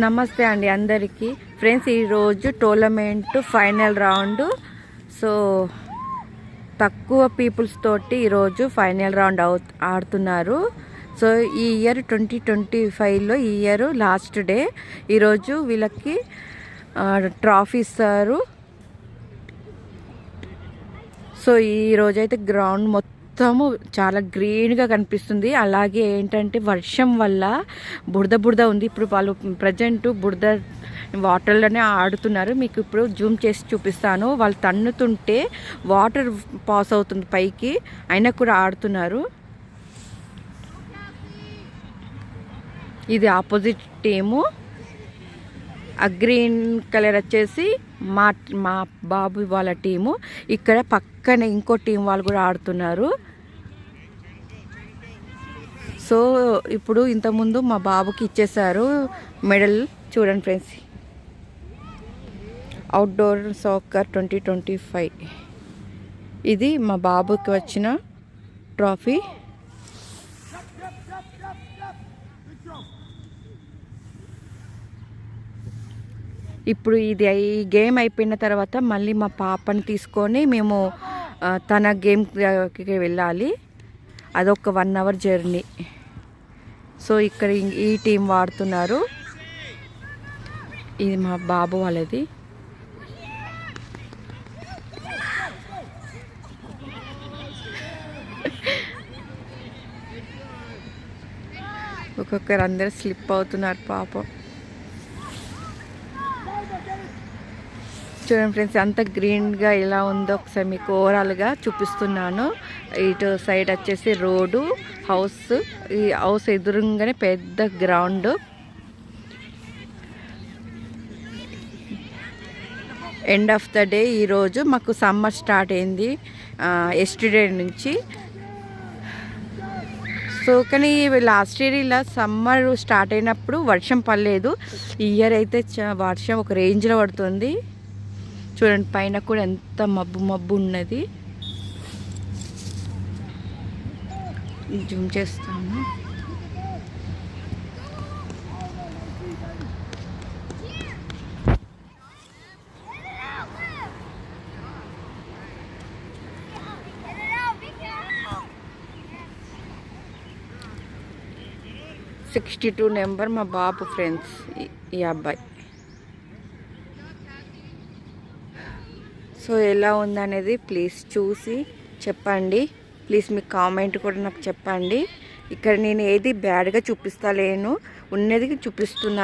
నమస్తే అండి అందరికీ ఫ్రెండ్స్. ఈరోజు టోర్నమెంట్ ఫైనల్ రౌండ్. సో తక్కువ పీపుల్స్ తోటి ఈరోజు ఫైనల్ రౌండ్ ఆడుతున్నారు. సో ఈ ఇయర్ 2025లో ఈ ఇయర్ లాస్ట్ డే. ఈరోజు వీళ్ళకి ట్రాఫీ ఇస్తారు. సో ఈరోజైతే గ్రౌండ్ మొత్తము చాలా గ్రీన్గా కనిపిస్తుంది. అలాగే ఏంటంటే వర్షం వల్ల బురద ఉంది. ఇప్పుడు వాళ్ళు ప్రజెంట్ బురద వాటర్లోనే ఆడుతున్నారు. మీకు ఇప్పుడు జూమ్ చేసి చూపిస్తాను. వాళ్ళు తన్నుతుంటే వాటర్ పాస్ అవుతుంది పైకి, అయినా కూడా ఆడుతున్నారు. ఇది ఆపోజిట్ టీము. ఆ గ్రీన్ కలర్ వచ్చేసి మా బాబు వాళ్ళ టీము. ఇక్కడ పక్కనే ఇంకో టీం వాళ్ళు కూడా ఆడుతున్నారు. సో ఇప్పుడు ఇంతకుముందు మా బాబుకి ఇచ్చేసారు మెడల్. చూడండి ఫ్రెండ్స్, అవుట్డోర్ సాకర్ 2025 ఇది మా బాబుకి వచ్చిన ట్రాఫీ. ఇప్పుడు ఇది ఈ గేమ్ అయిపోయిన తర్వాత మళ్ళీ మా పాపని తీసుకొని మేము తన గేమ్కి వెళ్ళాలి. అదొక 1 hour జర్నీ. సో ఇక్కడ ఈ టీం వాడుతున్నారు. ఇది మా బాబు వాళ్ళది. ఒక్కొక్కరు అందరు స్లిప్ అవుతున్నారు పాపం. చూడండి ఫ్రెండ్స్, అంత గ్రీన్గా ఎలా ఉందో ఒకసారి మీకు ఓవరాల్గా చూపిస్తున్నాను. ఇటు సైడ్ వచ్చేసి రోడ్డు, హౌస్. ఈ హౌస్ ఎదురుగానే పెద్ద ground. End of the day. ఈరోజు మాకు సమ్మర్ స్టార్ట్ అయింది ఎస్టర్డే నుంచి. సో కానీ లాస్ట్ ఇయర్ ఇలా సమ్మర్ స్టార్ట్ అయినప్పుడు వర్షం పడలేదు. ఈ ఇయర్ అయితే వర్షం ఒక రేంజ్లో పడుతుంది. చూడండి పైన కూడా ఎంత మబ్బు ఉన్నది. జూమ్ చేస్తాను. (62) నెంబర్ మా బాబు ఫ్రెండ్స్. ఈ అబ్బాయి. సో ఎలా ఉందనేది ప్లీజ్ చూసి చెప్పండి. ప్లీజ్ మీ కామెంట్ కూడా నాకు చెప్పండి. ఇక్కడ నేను ఏది బ్యాడ్గా చూపిస్తలేను, ఉన్నది చూపిస్తున్నాను.